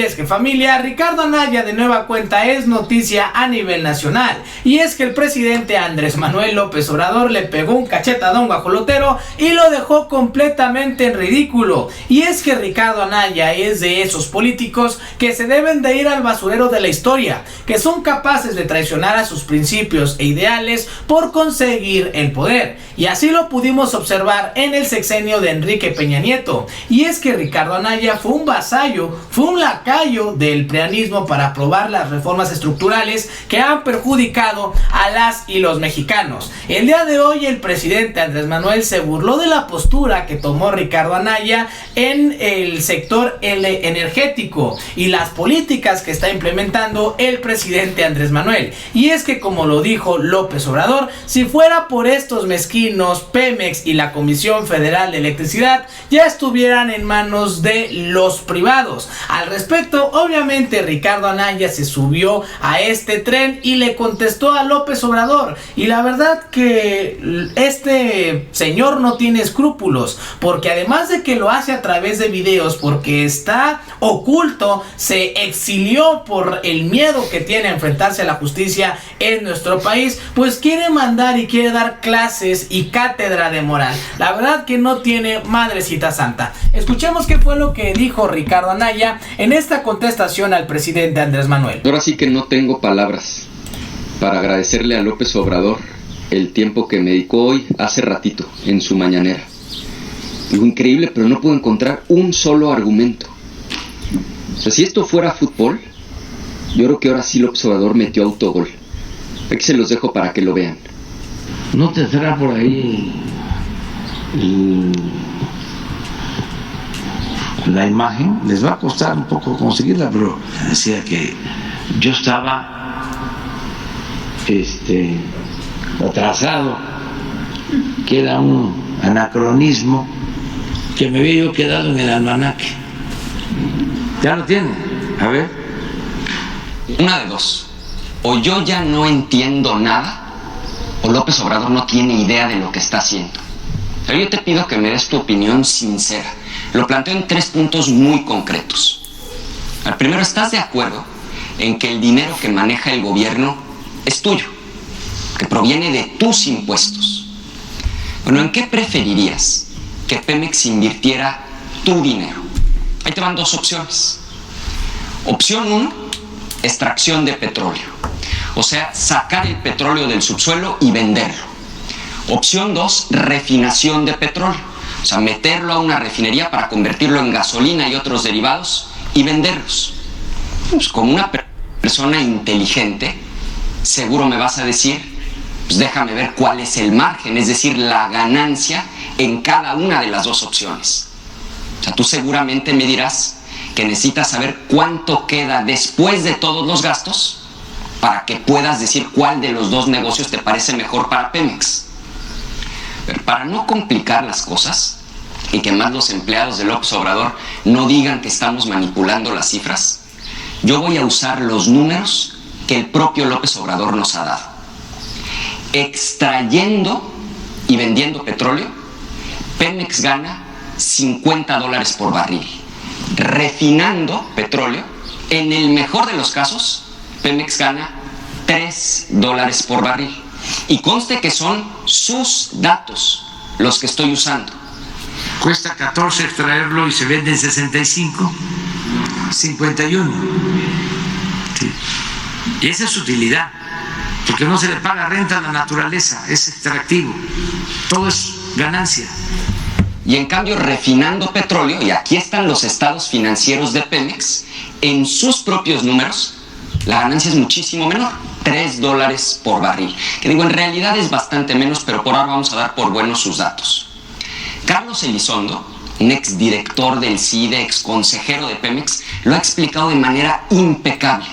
es que, familia, Ricardo Anaya de nueva cuenta es noticia a nivel nacional. Y es que el presidente Andrés Manuel López Obrador le pegó un cachetadón guajolotero y lo dejó completamente en ridículo. Y es que Ricardo Anaya es de esos políticos que se deben de ir al basurero de la historia, que son capaces de traicionar a sus principios e ideales por conseguir el poder. Y así lo pudimos observar en el sexenio de Enrique Peña Nieto. Y es que Ricardo Anaya fue un vasallo, fue un lacayo del prianismo para aprobar las reformas estructurales que han perjudicado a las y los mexicanos. El día de hoy el presidente Andrés Manuel se burló de la postura que tomó Ricardo Anaya en el sector energético y las políticas que está implementando el presidente Andrés Manuel. Y es que, como lo dijo López Obrador, si fuera por estos mezquinos, Pemex y la Comisión Federal de Electricidad ya estuvieran en manos de los privados. Al respecto, obviamente Ricardo Anaya se subió a este tren y le contestó a López Obrador. Y la verdad que este señor no tiene escrúpulos, porque además de que lo hace a través de videos, porque está oculto, se exilió por el miedo que tiene a enfrentarse a la justicia en nuestro país, pues quiere mandar y quiere dar clases y cátedra de moral. La verdad que no tiene madrecita santa. Escuchemos qué fue lo que dijo Ricardo Anaya en esta contestación al presidente Andrés Manuel. Ahora sí que no tengo palabras para agradecerle a López Obrador el tiempo que me dedicó hoy, hace ratito, en su mañanera. Digo, increíble, pero no puedo encontrar un solo argumento. O sea, si esto fuera fútbol, yo creo que ahora sí López Obrador metió autogol. Aquí se los dejo para que lo vean. ¿No tendrá por ahí la imagen? Les va a costar un poco conseguirla, pero decía que yo estaba atrasado, que era un anacronismo, que me había yo quedado en el almanaque. ¿Ya lo tiene? A ver. Una de dos: o yo ya no entiendo nada, o López Obrador no tiene idea de lo que está haciendo. Pero yo te pido que me des tu opinión sincera. Lo planteo en 3 puntos muy concretos. El primero, ¿estás de acuerdo en que el dinero que maneja el gobierno es tuyo, que proviene de tus impuestos? Bueno, ¿en qué preferirías que Pemex invirtiera tu dinero? Ahí te van 2 opciones. Opción 1, extracción de petróleo. O sea, sacar el petróleo del subsuelo y venderlo. Opción 2, refinación de petróleo. O sea, meterlo a una refinería para convertirlo en gasolina y otros derivados y venderlos. Pues como una persona inteligente, seguro me vas a decir, pues déjame ver cuál es el margen, es decir, la ganancia en cada una de las 2 opciones. O sea, tú seguramente me dirás que necesitas saber cuánto queda después de todos los gastos para que puedas decir cuál de los 2 negocios te parece mejor para Pemex. Pero para no complicar las cosas y que más los empleados de López Obrador no digan que estamos manipulando las cifras, yo voy a usar los números que el propio López Obrador nos ha dado. Extrayendo y vendiendo petróleo, Pemex gana $50 por barril. Refinando petróleo, en el mejor de los casos, Pemex gana $3 por barril. Y conste que son sus datos los que estoy usando. Cuesta 14 extraerlo y se vende en 65, 51. Sí. Y esa es su utilidad, porque no se le paga renta a la naturaleza, es extractivo, todo es ganancia. Y en cambio, refinando petróleo, y aquí están los estados financieros de Pemex, en sus propios números, la ganancia es muchísimo menor, $3 por barril. Que digo, en realidad es bastante menos, pero por ahora vamos a dar por buenos sus datos. Carlos Elizondo, un exdirector del CIDE, exconsejero de Pemex, lo ha explicado de manera impecable.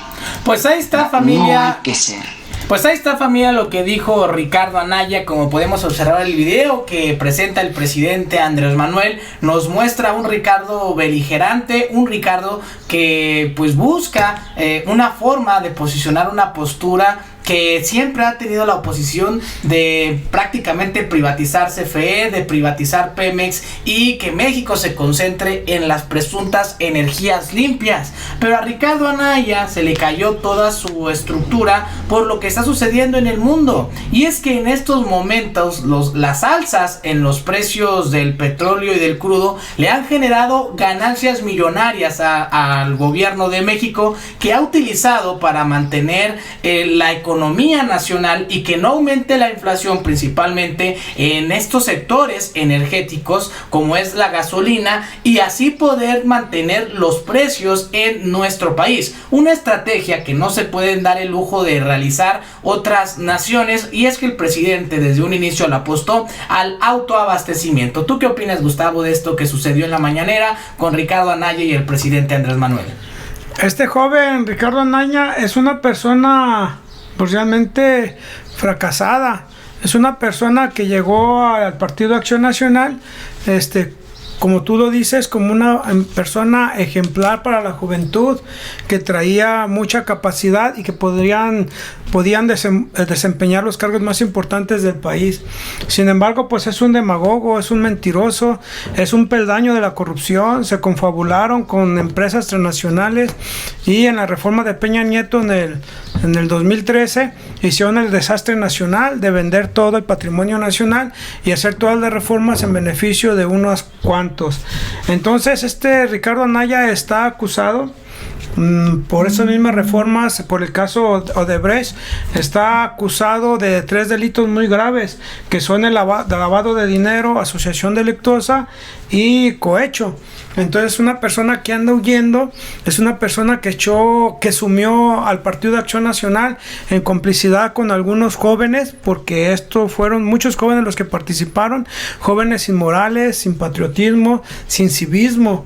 Pues ahí está, familia. No hay que ser. Pues ahí está, familia, lo que dijo Ricardo Anaya. Como podemos observar, el video que presenta el presidente Andrés Manuel nos muestra un Ricardo beligerante, un Ricardo que pues busca una forma de posicionar una postura que siempre ha tenido la oposición de prácticamente privatizar CFE, de privatizar Pemex y que México se concentre en las presuntas energías limpias. Pero a Ricardo Anaya se le cayó toda su estructura por lo que está sucediendo en el mundo. Y es que en estos momentos las alzas en los precios del petróleo y del crudo le han generado ganancias millonarias al gobierno de México, que ha utilizado para mantener la economía nacional y que no aumente la inflación, principalmente en estos sectores energéticos como es la gasolina, y así poder mantener los precios en nuestro país. Una estrategia que no se pueden dar el lujo de realizar otras naciones, y es que el presidente desde un inicio le apostó al autoabastecimiento. ¿Tú qué opinas, Gustavo, de esto que sucedió en la mañanera con Ricardo Anaya y el presidente Andrés Manuel? Este joven Ricardo Anaya es una persona pues realmente fracasada. Es una persona que llegó al Partido Acción Nacional, como tú lo dices, como una persona ejemplar para la juventud, que traía mucha capacidad y que podían desempeñar los cargos más importantes del país. Sin embargo, pues es un demagogo, es un mentiroso, es un peldaño de la corrupción. Se confabularon con empresas transnacionales y en la reforma de Peña Nieto en el 2013 hicieron el desastre nacional de vender todo el patrimonio nacional y hacer todas las reformas en beneficio de unos cuantos. Entonces Ricardo Anaya está acusado por esas mismas reformas, por el caso Odebrecht, está acusado de 3 delitos muy graves, que son el lavado de dinero, asociación delictuosa y cohecho. Entonces, una persona que anda huyendo es una persona que sumió al Partido de Acción Nacional en complicidad con algunos jóvenes, porque fueron muchos jóvenes los que participaron, jóvenes inmorales, sin patriotismo, sin civismo.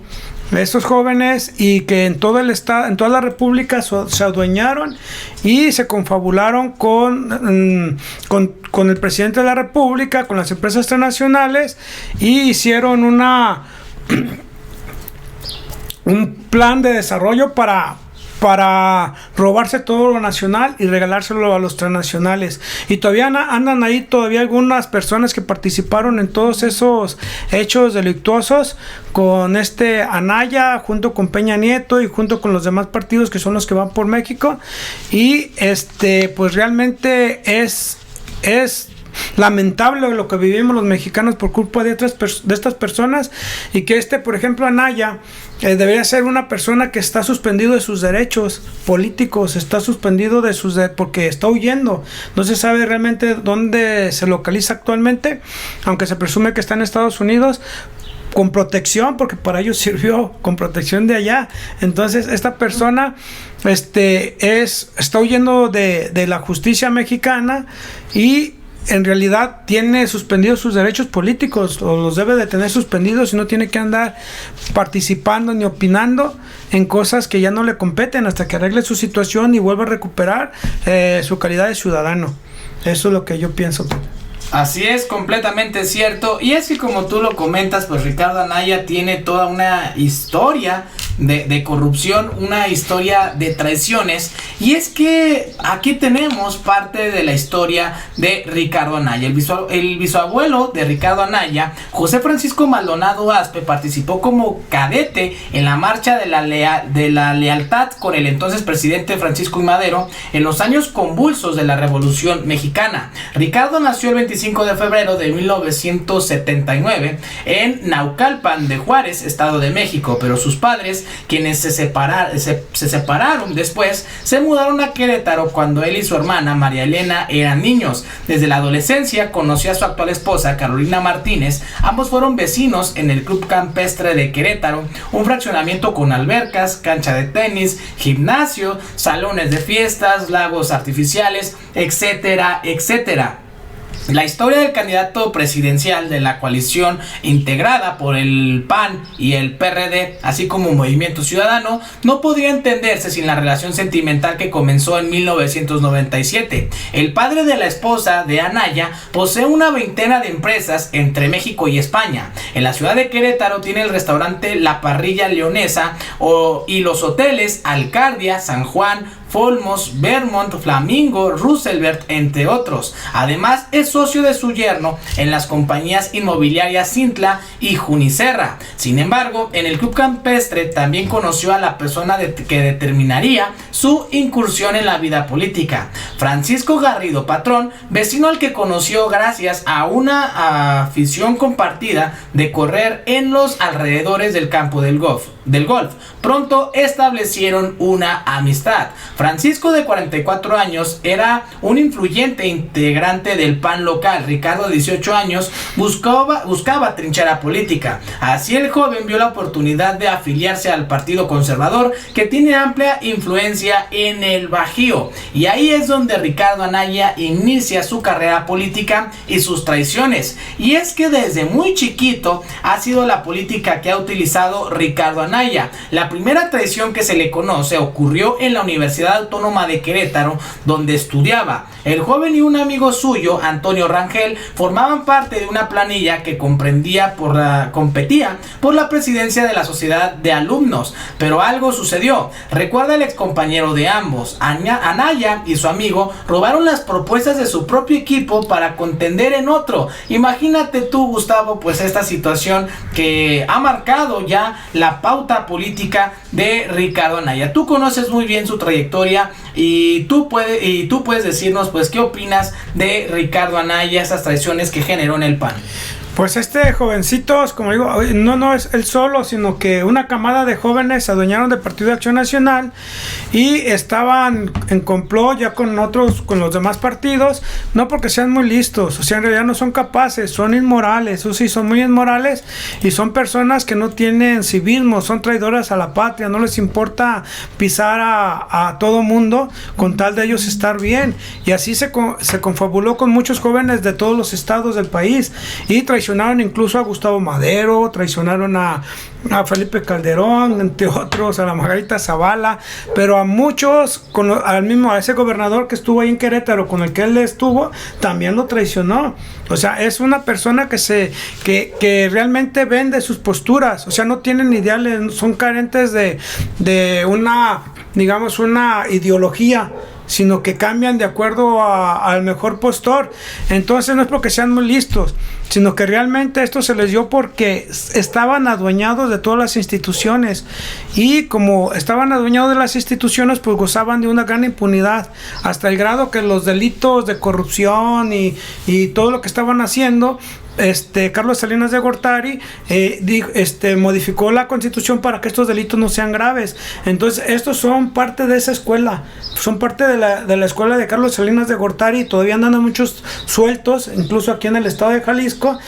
Estos jóvenes, y que en todo el estado, en toda la república se adueñaron y se confabularon con el presidente de la república, con las empresas transnacionales, y hicieron un plan de desarrollo para robarse todo lo nacional y regalárselo a los transnacionales. Y todavía andan ahí algunas personas que participaron en todos esos hechos delictuosos con Anaya, junto con Peña Nieto y junto con los demás partidos que son los que van por México. Y pues realmente es lamentable lo que vivimos los mexicanos por culpa de estas personas, y que por ejemplo, Anaya debería ser una persona que está suspendido de sus derechos políticos, está suspendido porque está huyendo. No se sabe realmente dónde se localiza actualmente, aunque se presume que está en Estados Unidos con protección, porque para ello sirvió, con protección de allá. Entonces esta persona está huyendo de la justicia mexicana, y en realidad tiene suspendidos sus derechos políticos, o los debe de tener suspendidos, y no tiene que andar participando ni opinando en cosas que ya no le competen hasta que arregle su situación y vuelva a recuperar su calidad de ciudadano. Eso es lo que yo pienso. Así es, completamente cierto. Y es que, como tú lo comentas, pues Ricardo Anaya tiene toda una historia de corrupción, una historia de traiciones. Y es que aquí tenemos parte de la historia de Ricardo Anaya. El bisabuelo de Ricardo Anaya, José Francisco Maldonado Aspe, participó como cadete en la marcha de la lealtad con el entonces presidente Francisco I. Madero en los años convulsos de la Revolución Mexicana. Ricardo nació el 25 de febrero de 1979 en Naucalpan de Juárez, Estado de México, pero sus padres, quienes se separaron después, se mudaron a Querétaro cuando él y su hermana María Elena eran niños. Desde la adolescencia conoció a su actual esposa Carolina Martínez. Ambos fueron vecinos en el Club Campestre de Querétaro, un fraccionamiento con albercas, cancha de tenis, gimnasio, salones de fiestas, lagos artificiales, etcétera, etcétera. La historia del candidato presidencial de la coalición integrada por el PAN y el PRD, así como Movimiento Ciudadano, no podría entenderse sin la relación sentimental que comenzó en 1997. El padre de la esposa de Anaya posee una veintena de empresas entre México y España. En la ciudad de Querétaro tiene el restaurante La Parrilla Leonesa y los hoteles Alcardia, San Juan, Folmos, Vermont, Flamingo, Roosevelt, entre otros. Además, es socio de su yerno en las compañías inmobiliarias Cintla y Junicerra. Sin embargo, en el club campestre también conoció a la persona que determinaría su incursión en la vida política, Francisco Garrido Patrón, vecino al que conoció gracias a una afición compartida de correr en los alrededores del campo del golf. Pronto establecieron una amistad. Francisco, de 44 años, era un influyente integrante del PAN local. Ricardo, de 18 años, buscaba trinchera política. Así el joven vio la oportunidad de afiliarse al Partido Conservador, que tiene amplia influencia en el Bajío. Y ahí es donde Ricardo Anaya inicia su carrera política y sus traiciones. Y es que desde muy chiquito ha sido la política que ha utilizado Ricardo Anaya. La primera traición que se le conoce ocurrió en la Universidad Autónoma de Querétaro, donde estudiaba. El joven y un amigo suyo, Antonio Rangel, formaban parte de una planilla que competía por la presidencia de la sociedad de alumnos, pero algo sucedió. Recuerda el excompañero de ambos, Anaya y su amigo robaron las propuestas de su propio equipo para contender en otro. Imagínate tú, Gustavo, pues esta situación que ha marcado ya la pauta política de Ricardo Anaya. Tú conoces muy bien su trayectoria y tú puedes decirnos pues qué opinas de Ricardo Anaya, esas traiciones que generó en el PAN. Pues este jovencito, como digo, no es él solo, sino que una camada de jóvenes se adueñaron del Partido de Acción Nacional y estaban en complot ya con los demás partidos, no porque sean muy listos, o sea, en realidad no son capaces, son inmorales, o sí, son muy inmorales y son personas que no tienen civismo, son traidoras a la patria, no les importa pisar a todo mundo con tal de ellos estar bien, y así se confabuló con muchos jóvenes de todos los estados del país y traicionaron incluso a Gustavo Madero, traicionaron a Felipe Calderón, entre otros, a la Margarita Zavala, pero a muchos, a ese gobernador que estuvo ahí en Querétaro, con el que él estuvo, también lo traicionó. O sea, es una persona que realmente vende sus posturas, o sea, no tienen ideales, son carentes de una, digamos, una ideología, sino que cambian de acuerdo al mejor postor. Entonces no es porque sean muy listos, sino que realmente esto se les dio porque estaban adueñados de todas las instituciones, y como estaban adueñados de las instituciones, pues gozaban de una gran impunidad, hasta el grado que los delitos de corrupción y todo lo que estaban haciendo, Carlos Salinas de Gortari modificó la Constitución para que estos delitos no sean graves. Entonces estos son parte de esa escuela, son parte de la escuela de Carlos Salinas de Gortari, y todavía andan muchos sueltos, incluso aquí en el estado de Jalisco,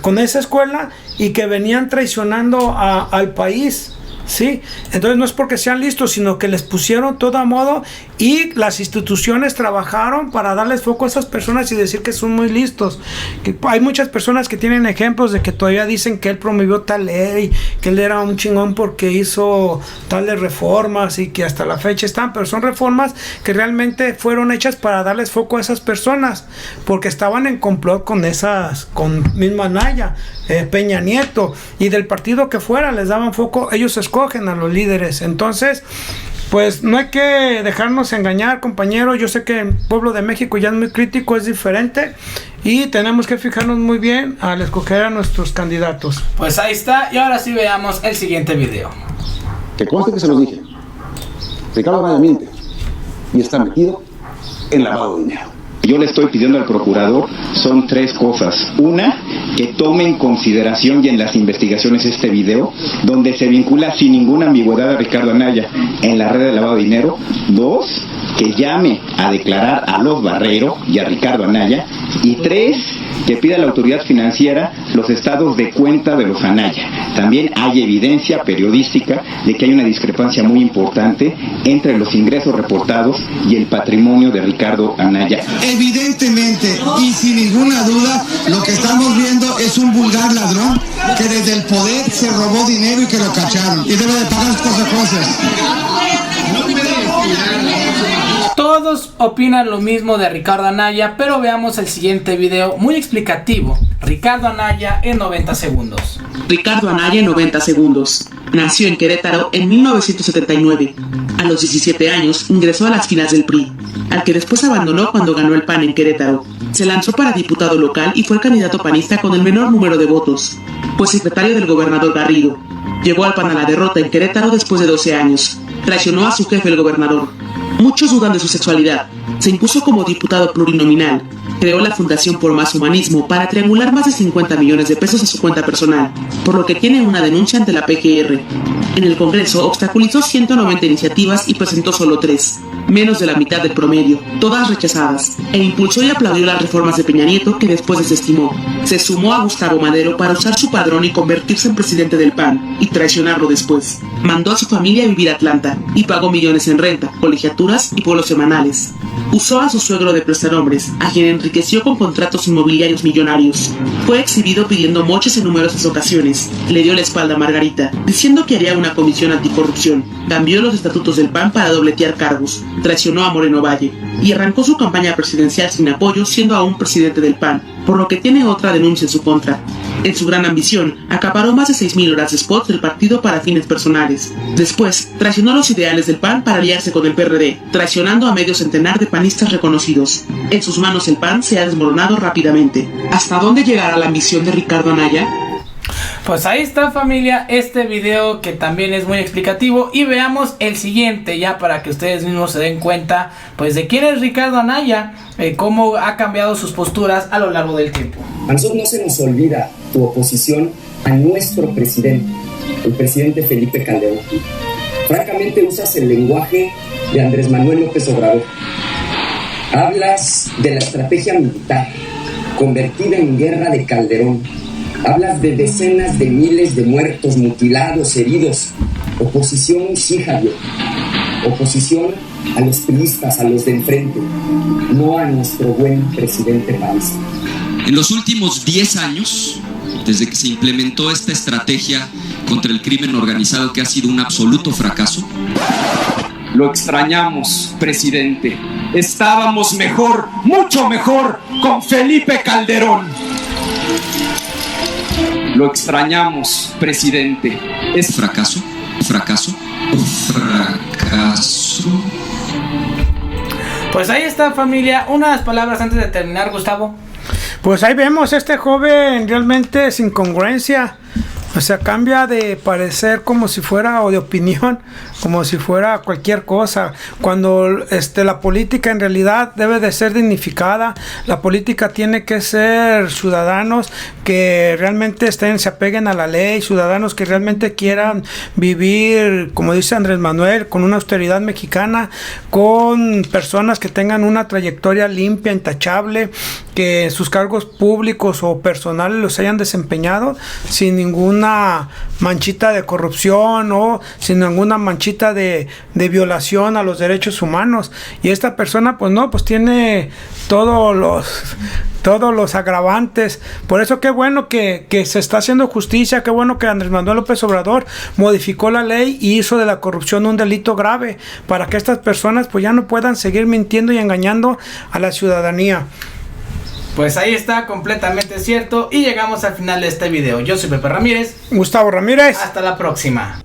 con esa escuela, y que venían traicionando al país. Sí, entonces no es porque sean listos, sino que les pusieron todo a modo, y las instituciones trabajaron para darles foco a esas personas y decir que son muy listos. Que hay muchas personas que tienen ejemplos de que todavía dicen que él promovió tal ley, que él era un chingón porque hizo tales reformas, y que hasta la fecha están, pero son reformas que realmente fueron hechas para darles foco a esas personas, porque estaban en complot con misma Anaya, Peña Nieto, y del partido que fuera les daban foco, ellos escogen a los líderes. Entonces, pues no hay que dejarnos engañar, compañeros. Yo sé que el pueblo de México ya es muy crítico, es diferente, y tenemos que fijarnos muy bien al escoger a nuestros candidatos. Pues ahí está, y ahora sí veamos el siguiente video. Que conste que se los dije, Ricardo Anaya miente y está metido en lavado de dinero. Yo le estoy pidiendo al procurador son tres cosas. Una, que tome en consideración y en las investigaciones este video, donde se vincula sin ninguna ambigüedad a Ricardo Anaya en la red de lavado de dinero. Dos, que llame a declarar a los Barrero y a Ricardo Anaya. Y tres, que pida a la autoridad financiera los estados de cuenta de los Anaya. También hay evidencia periodística de que hay una discrepancia muy importante entre los ingresos reportados y el patrimonio de Ricardo Anaya. Evidentemente y sin ninguna duda, lo que estamos viendo es un vulgar ladrón que desde el poder se robó dinero y que lo cacharon y debe de pagar consecuencias. Todos opinan lo mismo de Ricardo Anaya, pero veamos el siguiente video muy explicativo. Ricardo Anaya en 90 segundos. Ricardo Anaya en 90 segundos. Nació en Querétaro en 1979. A los 17 años ingresó a las filas del PRI, al que después abandonó cuando ganó el PAN en Querétaro. Se lanzó para diputado local y fue el candidato panista con el menor número de votos. Fue secretario del gobernador Garrido. Llevó al PAN a la derrota en Querétaro después de 12 años. Traicionó a su jefe, el gobernador. Muchos dudan de su sexualidad. Se impuso como diputado plurinominal. Creó la Fundación por Más Humanismo para triangular más de 50 millones de pesos a su cuenta personal, por lo que tiene una denuncia ante la PGR. En el Congreso obstaculizó 190 iniciativas y presentó solo 3, menos de la mitad del promedio, todas rechazadas, e impulsó y aplaudió las reformas de Peña Nieto que después desestimó. Se sumó a Gustavo Madero para usar su padrón y convertirse en presidente del PAN, y traicionarlo después. Mandó a su familia a vivir a Atlanta, y pagó millones en renta, colegiaturas y vuelos semanales. Usó a su suegro de prestanombres, a quien enriqueció con contratos inmobiliarios millonarios. Fue exhibido pidiendo moches en numerosas ocasiones. Le dio la espalda a Margarita, diciendo que haría una comisión anticorrupción. Cambió los estatutos del PAN para dobletear cargos. Traicionó a Moreno Valle. Y arrancó su campaña presidencial sin apoyo, siendo aún presidente del PAN, por lo que tiene otra denuncia en su contra. En su gran ambición, acaparó más de 6.000 horas de spots del partido para fines personales. Después, traicionó los ideales del PAN para aliarse con el PRD, traicionando a medio centenar de panistas reconocidos. En sus manos el PAN se ha desmoronado rápidamente. ¿Hasta dónde llegará la ambición de Ricardo Anaya? Pues ahí está, familia, este video que también es muy explicativo, y veamos el siguiente ya para que ustedes mismos se den cuenta pues de quién es Ricardo Anaya, cómo ha cambiado sus posturas a lo largo del tiempo. A nosotros no se nos olvida tu oposición a nuestro presidente, el presidente Felipe Calderón. Francamente usas el lenguaje de Andrés Manuel López Obrador. Hablas de la estrategia militar convertida en guerra de Calderón. Hablas de decenas de miles de muertos, mutilados, heridos. Oposición, sí, Javier. Oposición a los priistas, a los de enfrente, no a nuestro buen presidente panista. En los últimos 10 años, desde que se implementó esta estrategia contra el crimen organizado, que ha sido un absoluto fracaso. Lo extrañamos, presidente. Estábamos mejor, mucho mejor, con Felipe Calderón. Lo extrañamos, presidente. ¿Es fracaso? ¿Fracaso? ¿Fracaso? Pues ahí está, familia. Unas palabras antes de terminar, Gustavo. Pues ahí vemos este joven realmente sin congruencia. O sea, cambia de parecer como si fuera, o de opinión, como si fuera cualquier cosa. Cuando la política en realidad debe de ser dignificada. La política tiene que ser ciudadanos que realmente se apeguen a la ley, ciudadanos que realmente quieran vivir, como dice Andrés Manuel, con una austeridad mexicana, con personas que tengan una trayectoria limpia, intachable, que sus cargos públicos o personales los hayan desempeñado sin ninguna manchita de corrupción o sin ninguna manchita de violación a los derechos humanos. Y esta persona pues no, pues tiene todos los agravantes. Por eso qué bueno que se está haciendo justicia, qué bueno que Andrés Manuel López Obrador modificó la ley y hizo de la corrupción un delito grave para que estas personas pues ya no puedan seguir mintiendo y engañando a la ciudadanía. Pues ahí está, completamente cierto. Y llegamos al final de este video. Yo soy Pepe Ramírez. Gustavo Ramírez. Hasta la próxima.